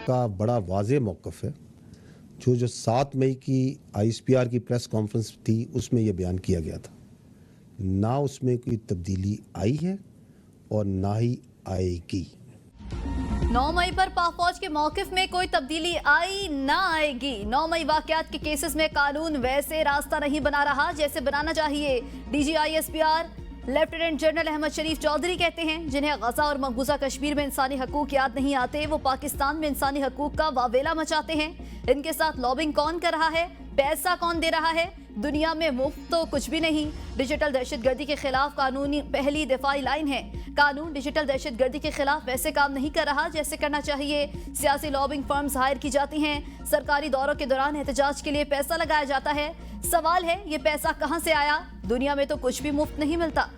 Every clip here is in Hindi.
का बड़ा वाज़ेह मौक़िफ़ है। जो 7 मई की ISPR की प्रेस कॉन्फ्रेंस थी उसमें यह बयान किया गया था। ना उसमें कोई तब्दीली आई है और ना ही आएगी। 9 मई पर पाक फौज के मौकिफ में कोई तब्दीली आई ना आएगी। 9 मई वाकयात के केसेस में कानून वैसे रास्ता नहीं बना रहा जैसे बनाना चाहिए। DG ISPR lieutenant general Ahmed Sharif Chaudhry कहते हैं, जिन्हें गजा और मकबूजा कश्मीर में इंसानी हकूक याद नहीं आते, वो पाकिस्तान में इंसानी हकूक का वावेला मचाते हैं। इनके साथ लॉबिंग कौन कर रहा है, पैसा कौन दे रहा है? दुनिया में मुफ्त तो कुछ भी नहीं। डिजिटल दहशतगर्दी के खिलाफ कानूनी पहली दिफाई लाइन है। कानून डिजिटल दहशतगर्दी के खिलाफ वैसे काम नहीं कर रहा जैसे करना चाहिए। सियासी लॉबिंग फर्म्स हायर की जाती हैं। सरकारी दौरों के दौरान एहतजाज के लिए पैसा लगाया जाता है। सवाल है, ये पैसा कहां से आया? दुनिया में तो कुछ भी मुफ्त नहीं मिलता।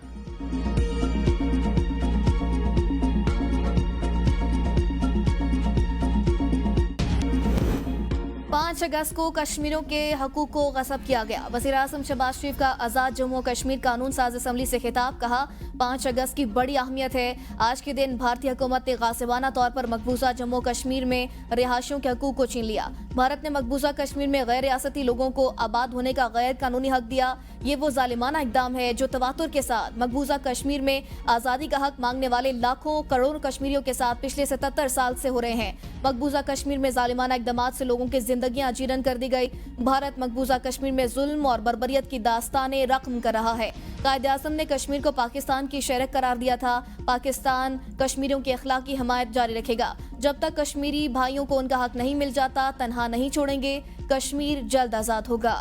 5 अगस्त को कश्मीरियों के हकूक को गस्ब किया गया। वज़ीर आज़म शहबाज शरीफ का आज़ाद जम्मू और कश्मीर कानून साज असम्बली से खिताब, कहा 5 अगस्त की बड़ी अहमियत है। आज के दिन भारतीय हुकूमत ने गासिबाना तौर पर मकबूजा जम्मू कश्मीर में रिहायशियों के हकूक को छीन लिया। भारत ने मकबूजा कश्मीर में गैर रियासती लोगों को आबाद होने का गैर कानूनी हक दिया। ये वो जालिमाना इकदाम है जो तवातुर के साथ मकबूजा कश्मीर में आज़ादी का हक मांगने वाले लाखों करोड़ों कश्मीरियों के साथ पिछले 77 साल से हो रहे हैं। मकबूजा कश्मीर में जालिमाना इकदामात से लोगों की जिंदगियां जीरन कर दी गई। भारत मकबूजा कश्मीर में जुल्म और बर्बरियत की दास्तानें रकम कर रहा है। कायद-ए-आज़म ने कश्मीर को पाकिस्तान की शहरक करार दिया था। पाकिस्तान कश्मीरियों की अखलाकी हमायत जारी रखेगा। जब तक कश्मीरी भाइयों को उनका हक नहीं मिल जाता, तन्हा नहीं छोड़ेंगे। कश्मीर जल्द आजाद होगा।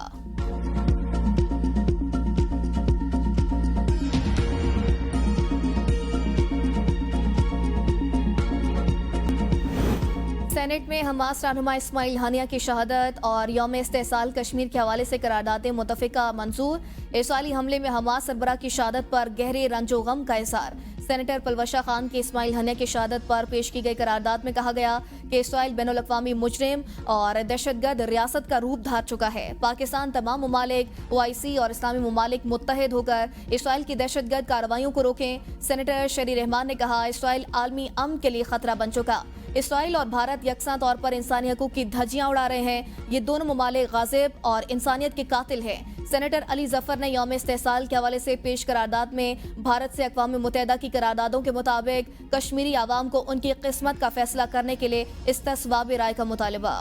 सेनेट में हमास रहनुमा इस्माइल हानिया की शहादत और यौम इस्तेसाल कश्मीर के हवाले से करारदादें मुतफ़िका मंजूर। इसराइली हमले में हमास सरबराह की शहादत पर गहरे रंजो गम का इज़हार। सेनेटर पलवशा खान की इस्माइल हानिया की शहादत पर पेश की गई करारदाद में कहा गया कि इसराइल बैनुल-अक़वामी मुजरिम और दहशतगर्द रियासत का रूप धार चुका है। पाकिस्तान तमाम ममालिक, OIC और इस्लामी ममालिक मुत्तहिद होकर इसराइल की दहशतगर्द कार्रवाइयों को रोकें। सेनेटर शरी रहमान ने कहा, इसराइल आलमी अमन के लिए खतरा बन चुका। इसराइल और भारत यकसा तौर पर इंसानी हकूक की धज्जियां उड़ा रहे हैं। ये दोनों ममालिक गाज़िब और इंसानियत के कातिल हैं। सेनेटर अली जफर ने यौम इस्तेसाल के हवाले से पेश करारदाद में भारत से अक़वाम मुत्तहिदा की करारदादों के मुताबिक कश्मीरी आवाम को उनकी किस्मत का फैसला करने के लिए इस्तिस्वाब राय का मुतालबा।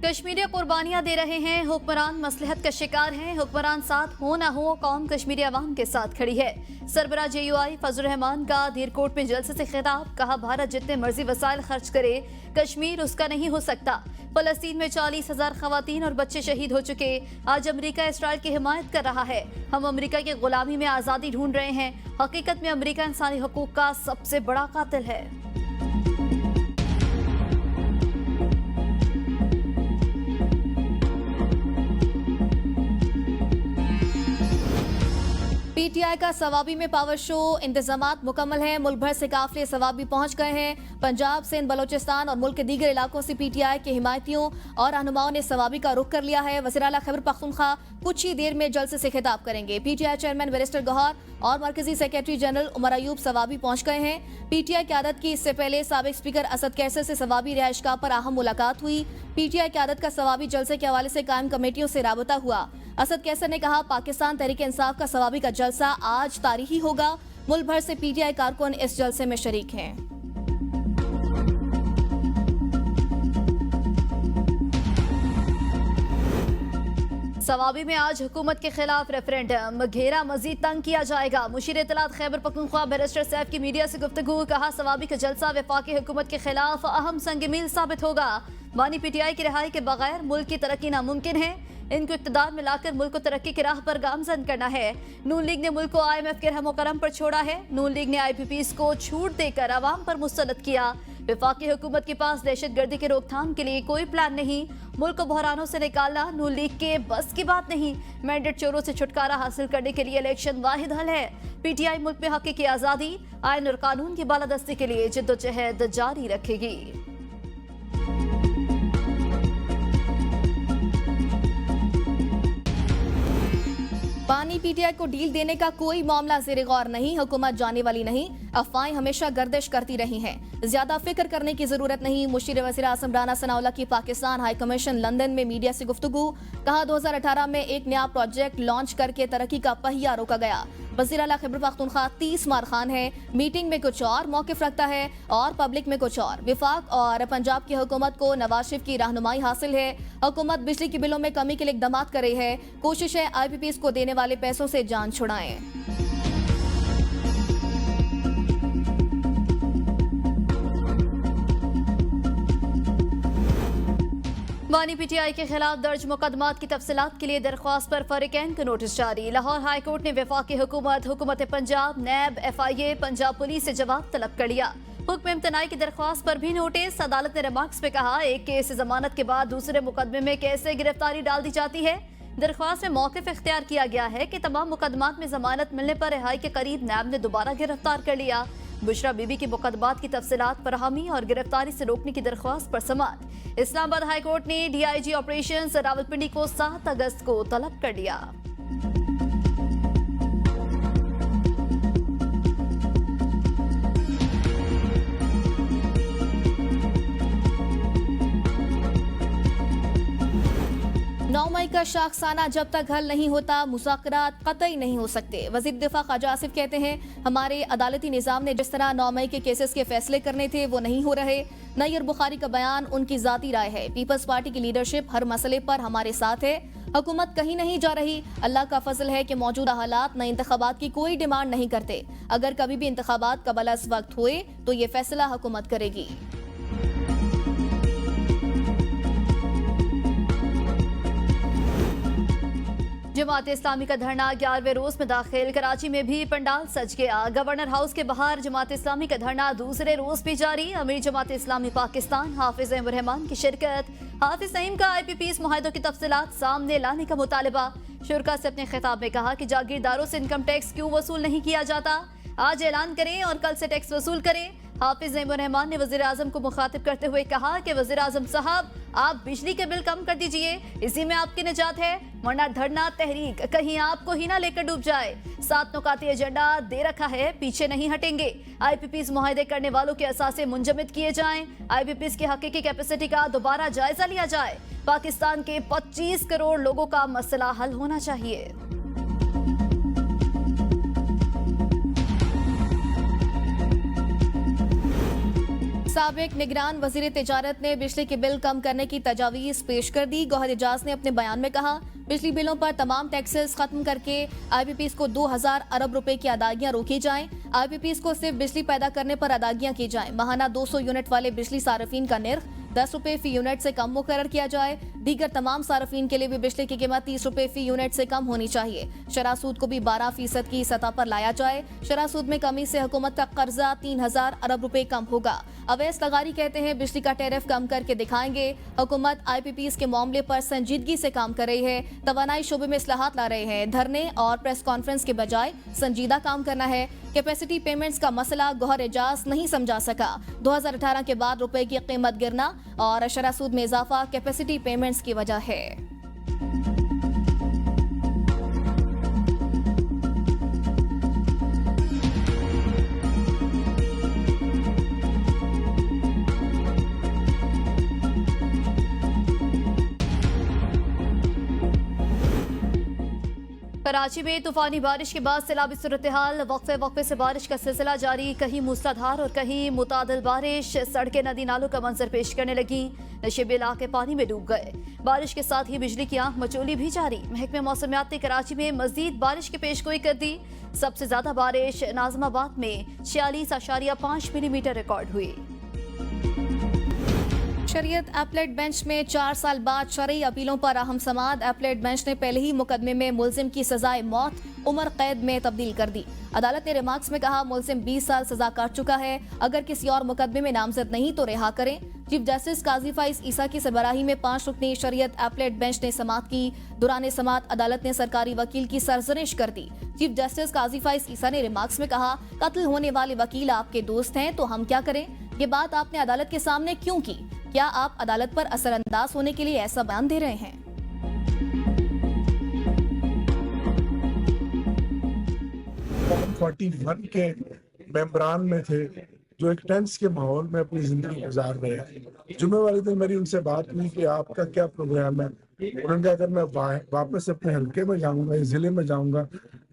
कश्मीरी कुर्बानियां दे रहे हैं, हुक्मरान मसलहत का शिकार हैं। हुक्मरान साथ हो ना हो, कौम कश्मीरी अवाम के साथ खड़ी है। सरबराह JUI फजल रहमान का धीरकोट में जलसे से खिताब, कहा भारत जितने मर्जी वसाइल खर्च करे, कश्मीर उसका नहीं हो सकता। फलस्तीन में 40,000 खवातीन और बच्चे शहीद हो चुके। आज अमेरिका इसराइल की हिमायत कर रहा है। हम अमेरिका की गुलामी में आज़ादी ढूंढ रहे हैं। हकीकत में अमेरिका इंसानी हकूक का सबसे बड़ा कातिल है। PTI का सवाबी में पावर शो, इंतजामात मुकम्मल हैं। मुल्क भर से काफिले सवाबी पहुंच गए हैं। पंजाब, सिंध, बलोचिस्तान और मुल्क के दीगर इलाकों से PTI के हिमायतियों और रहनुमाओं ने सवाबी का रुख कर लिया है। वज़ीर आला खैबर पख्तूनख्वा कुछ ही देर में जलसे से खिताब करेंगे। PTI चेयरमैन बैरिस्टर गौहर और मरकजी सेक्रेटरी जनरल उमर अयूब सवाबी पहुंच गए हैं। PTI क़यादत की इससे पहले साबिक स्पीकर असद कैसर से सवाबी रिहाइशगाह पर अहम मुलाकात हुई। PTI क़यादत का सवाबी जलसे के हवाले से कायम कमेटियों से राबता हुआ। असद कैसर ने कहा, पाकिस्तान तहरीक इंसाफ का सवाबी का जलसा आज तारीखी होगा। मुल्क भर से PTI कारकुन इस जलसे में शरीक हैं। सवाबी में आज हुकूमत के खिलाफ रेफरेंडम, घेरा मजीद तंग किया जाएगा। मुशीर इत्तलात खैबर पख्तूनख्वा बैरिस्टर सैफ की मीडिया से गुफ्तगू, कहा सवाबी का जलसा वफाकी हुकूमत के खिलाफ अहम संग मील साबित होगा। बानी PTI की रिहाई के बगैर मुल्क की तरक्की नामुमकिन है। इनको इक़्तिदार में लाकर मुल्क को तरक्की की राह पर गामजन करना है। नून लीग ने मुल्क को IMF के रहमो करम पर छोड़ा है। नून लीग ने IPPs को छूट देकर आवाम पर मुस्तलत किया। वफाकी हुकूमत के पास दहशतगर्दी के रोकथाम के लिए कोई प्लान नहीं। मुल्क को बहरानों से निकालना नून लीग के बस की बात नहीं। मैंडेट चोरों से छुटकारा हासिल करने के लिए इलेक्शन वाहिद हल है। PTI मुल्क में हक की आज़ादी, आइन और कानून की बालादस्ती के लिए जिद्दोजहद जारी रखेगी। पीटीआई को डील देने का कोई मामला ज़ेरे गौर नहीं, हुकूमत जाने वाली नहीं। अफवाहें हमेशा गर्दिश करती रही हैं, ज्यादा फिक्र करने की जरूरत नहीं। मुशीर वज़ीर आज़म राना सनाउल्लाह की पाकिस्तान हाई कमीशन लंदन में मीडिया से गुफ्तगू, कहा 2018 में एक नया प्रोजेक्ट लॉन्च करके तरक्की का पहिया रोका गया। वज़ीर आला खैबर पख्तूनख्वा 30 मार खान है, मीटिंग में कुछ और मौक़िफ़ रखता है और पब्लिक में कुछ और। विफाक और पंजाब की हुकूमत को नवाज शरीफ की रहनुमाई हासिल है। हुकूमत बिजली के बिलों में कमी के लिए इक़दाम कर रही है। कोशिश है IPPs को देने वाले पैसों से जान छुड़ाएं। बानी PTI के खिलाफ दर्ज मुकदमात की तफसीलात के लिए दरख्वास्त पर फरीकैन को नोटिस जारी। लाहौर हाई कोर्ट ने वफाकी हुकूमत पंजाब, नैब, FIA, पंजाब पुलिस से जवाब तलब कर लिया। हुक्म इम्तनाई की दरख्वास्त पर भी नोटिस। अदालत ने रिमार्क्स में कहा, एक केस जमानत के बाद दूसरे मुकदमे में कैसे गिरफ्तारी डाल दी जाती है। दरख्वास्त में मौक़िफ़ इख्तियार किया गया है कि तमाम मुकदमात में जमानत मिलने पर रिहाई के करीब नैब ने दोबारा गिरफ्तार कर लिया। बुशरा बीबी की मुकदमात की तफसीलात फराहमी और गिरफ्तारी से रोकने की दरख्वास्त पर समाअत। इस्लामाबाद हाई कोर्ट ने DIG ऑपरेशंस रावलपिंडी को 7 अगस्त को तलब कर लिया। नौ मई का शाखसाना जब तक हल नहीं होता मुज़ाकरात कतई नहीं हो सकते। वज़ीर दिफा ख्वाजा आसिफ कहते हैं, हमारे अदालती निज़ाम ने जिस तरह 9 मई के केसेस के फैसले करने थे वो नहीं हो रहे। नय्यर बुखारी का बयान उनकी ज़ाती राय है। पीपल्स पार्टी की लीडरशिप हर मसले पर हमारे साथ है। हुकूमत कहीं नहीं जा रही। अल्लाह का फजल है कि मौजूदा हालात नए इंतखाबात की कोई डिमांड नहीं करते। अगर कभी भी इंतखाबात कबल अज़ वक्त हुए तो ये फैसला हुकूमत करेगी। जमात इस्लामी का धरना 11वें रोज में दाखिल। कराची में भी पंडाल सज गया। गवर्नर हाउस के बाहर जमात इस्लामी का धरना दूसरे रोज भी जारी। अमीर जमात इस्लामी पाकिस्तान हाफिज नईम रहमान की शिरकत। हाफिज नईम का IPPs मुआहदों की तफसीलात सामने लाने का मुतालबा। शुरका से अपने खिताब में कहा कि जागीरदारों से इनकम टैक्स क्यों वसूल नहीं किया जाता, आज ऐलान करें और कल से टैक्स वसूल करें। हाफिज नईम रहमान ने वज़ीर आज़म को मुखातिब करते हुए कहा कि वज़ीर आज़म साहब, आप बिजली के बिल कम कर दीजिए, इसी में आपकी निजात है, वरना धरना तहरीक कहीं आपको ही ना लेकर डूब जाए। 7 नुकाती एजेंडा दे रखा है, पीछे नहीं हटेंगे। IPPs मुआहदे करने वालों के असासे मुंजमद किए जाएं। IPPs की हकीकी कैपेसिटी का दोबारा जायजा लिया जाए। पाकिस्तान के 25 करोड़ लोगों का मसला हल होना चाहिए। साबिक निगरान वजीर तिजारत ने बिजली के बिल कम करने की तजावीज़ पेश कर दी। गौहर एजाज ने अपने बयान में कहा, बिजली बिलों पर तमाम टैक्सेस खत्म करके IPPs को 2000 अरब रुपए की अदायगियां रोकी जाएं। IPPs को सिर्फ बिजली पैदा करने पर अदायगियां की जाएं। माहाना 200 यूनिट वाले बिजली सार्फिन का निर्ख 10 रुपए फी यूनिट से कम मुकर्रर किया जाए। दीगर तमाम सार्फिन के लिए भी बिजली की कीमत 30 रुपए फी यूनिट से कम होनी चाहिए। शरह सूद को भी 12% की सतह पर लाया जाए। शरह सूद में कमी से हुकूमत का कर्जा 3000 अरब रुपए कम होगा। अवैस लगारी कहते हैं, बिजली का टैरिफ कम करके दिखाएंगे। हुकूमत IPPs के मामले पर संजीदगी से काम कर रही है। तवानाई शोबे में इस्लाहात ला रहे हैं। धरने और प्रेस कॉन्फ्रेंस के बजाय संजीदा काम करना है। कैपेसिटी पेमेंट्स का मसला गौहर एजाज नहीं समझा सका। 2018 के बाद रुपए की कीमत गिरना और शरह सूद में इजाफा कैपेसिटी पेमेंट्स की वजह है। कराची में तूफानी बारिश के बाद सैलाबी सूरत हाल। वक्फे से बारिश का सिलसिला जारी। कहीं मूसलाधार और कहीं मुतादिल बारिश। सड़कें नदी नालों का मंजर पेश करने लगी। नशीबे इलाके पानी में डूब गए। बारिश के साथ ही बिजली की आंख मचोली भी जारी। महकमे मौसमियात ने कराची में मजीद बारिश की पेशगोई कर दी। सबसे ज्यादा बारिश नाज़िमाबाद में 46.5 मिलीमीटर रिकॉर्ड हुई। शरीयत अपीलेट बेंच में 4 साल बाद शरई अपीलों पर अहम समाअत। अपीलेट बेंच ने पहले ही मुकदमे में मुलजिम की सजाए मौत उम्र कैद में तब्दील कर दी। अदालत ने रिमार्क्स में कहा, मुलजिम 20 साल सजा काट चुका है, अगर किसी और मुकदमे में नामजद नहीं तो रिहा करें। चीफ जस्टिस काजी फाइज ईसा की सरबराही में 5 रुकनी शरीयत अपीलेट बेंच ने समाअत की। दौरान समाअत अदालत ने सरकारी वकील की सरजनिश कर दी। चीफ जस्टिस काजी फाइज ईसा ने रिमार्क्स में कहा, कत्ल होने वाले वकील आपके दोस्त हैं तो हम क्या करें? ये बात आपने अदालत के सामने क्यों की? क्या आप अदालत पर असरअंदाज होने के लिए ऐसा बयान दे रहे हैं? 41 के मेंबरान में थे जो एक टेंस के माहौल में अपनी जिंदगी गुजार रहे हैं। जुम्मे वाले दिन मेरी उनसे बात हुई कि आपका क्या प्रोग्राम है। उन्होंने कहा अगर मैं वापस अपने हल्के में जाऊंगा, इस जिले में जाऊंगा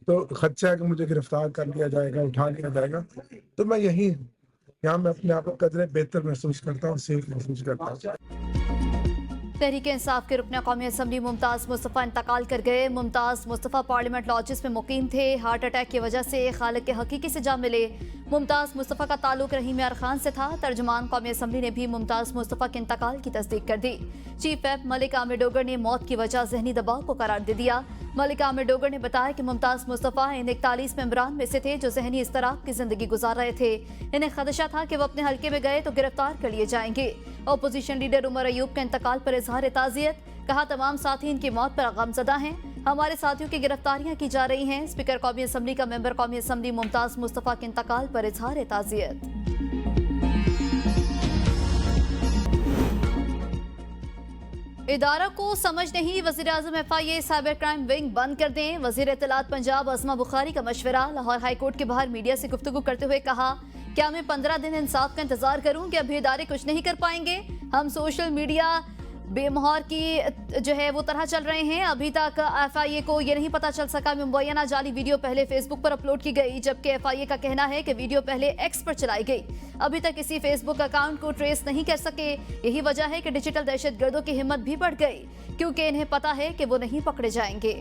तो खदशा है कि मुझे गिरफ्तार कर लिया जाएगा, उठा लिया जाएगा। तो मैं यहाँ मैं अपने आप को कदरे बेहतर महसूस करता हूँ, सेफ महसूस करता हूँ। तहरीक इंसाफ के रुकन कौमी असम्बली मुमताज़ मुस्तफ़ा इंतकाल कर गए। मुमताज़ मुस्तफ़ा पार्लियामेंट लॉजिस में मुकीम थे। हार्ट अटैक की वजह से खालिक के हकीकी से जा मिले। मुमताज़ मुस्तफ़ा का ताल्लुक रहीम यार खान से था। तर्जुमान कौमी असम्बली ने भी मुमताज़ मुस्तफ़ा के इंतकाल की तस्दीक कर दी। चीफ व्हिप मलिक आमिर डोगर ने मौत की वजह जहनी दबाव को करार दे दिया। मलिक आमिर डोगर ने बताया कि मुमताज़ मुस्तफ़ा इन 41 मेंबरान में से थे जो जहनी इस्तराब की जिंदगी गुजार रहे थे। इन्हें खदशा था कि वो अपने हल्के में गए तो गिरफ्तार कर लिए जाएंगे। अपोजिशन लीडर उमर अयूब का इंतकाल पर इजहार ताज़ियत। कहा तमाम साथी इनकी मौत पर गमज़दा हैं। हमारे साथियों की गिरफ्तारियां की जा रही हैं। स्पीकर कौमी असम्बली का मेंबर कौमी असम्बली मुमताज़ मुस्तफ़ा के इंतकाल पर इजहार ताज़ियत। इदारा को समझ नहीं, वज़ीर-ए-आज़म FIA साइबर क्राइम विंग बंद कर दें। वज़ीर इत्तलात पंजाब अज़मा बुखारी का मशवरा। लाहौर हाईकोर्ट के बाहर मीडिया से गुफ्तगू करते हुए कहा, क्या मैं 15 दिन इंसाफ का इंतजार करूं कि अभी इदारे कुछ नहीं कर पाएंगे। हम सोशल मीडिया बेमोहर की जो है वो तरह चल रहे हैं। अभी तक FIA को ये नहीं पता चल सका मुबैना जाली वीडियो पहले फेसबुक पर अपलोड की गई, जबकि FIA का कहना है कि वीडियो पहले X पर चलाई गई। अभी तक किसी फेसबुक अकाउंट को ट्रेस नहीं कर सके। यही वजह है कि डिजिटल दहशतगर्दों की हिम्मत भी बढ़ गई, क्योंकि इन्हें पता है कि वो नहीं पकड़े जाएंगे।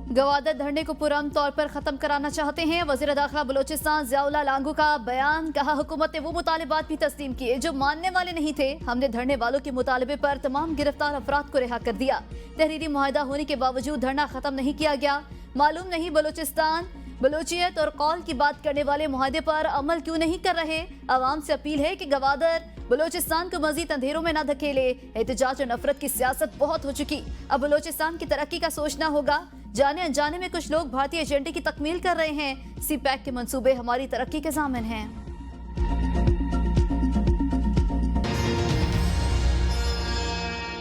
गवादर धरने को पुरअमन तौर पर खत्म कराना चाहते हैं। वज़ीर दाखिला बलोचिस्तान ज़ियाउल्लाह लांगू का बयान। कहा, हुकूमत ने वो मुतालिबात भी तस्लीम किए जो मानने वाले नहीं थे। हमने धरने वालों के मुतालबे पर तमाम गिरफ्तार अफराद को रिहा कर दिया। तहरीरी मुआहदा होने के बावजूद धरना खत्म नहीं किया गया। मालूम नहीं बलोचिस्तान बलोचियत और कौल की बात करने वाले मुआहदे पर अमल क्यों नहीं कर रहे। अवाम से अपील है कि गवादर बलोचिस्तान को मजीद अंधेरों में न धकेले। एहतजाज और नफरत की सियासत बहुत हो चुकी। अब बलोचिस्तान की तरक्की का सोचना होगा। जाने अनजाने में कुछ लोग भारतीय एजेंडे की तकमील कर रहे हैं। CPAC के मंसूबे हमारी तरक्की के ज़ामिन हैं।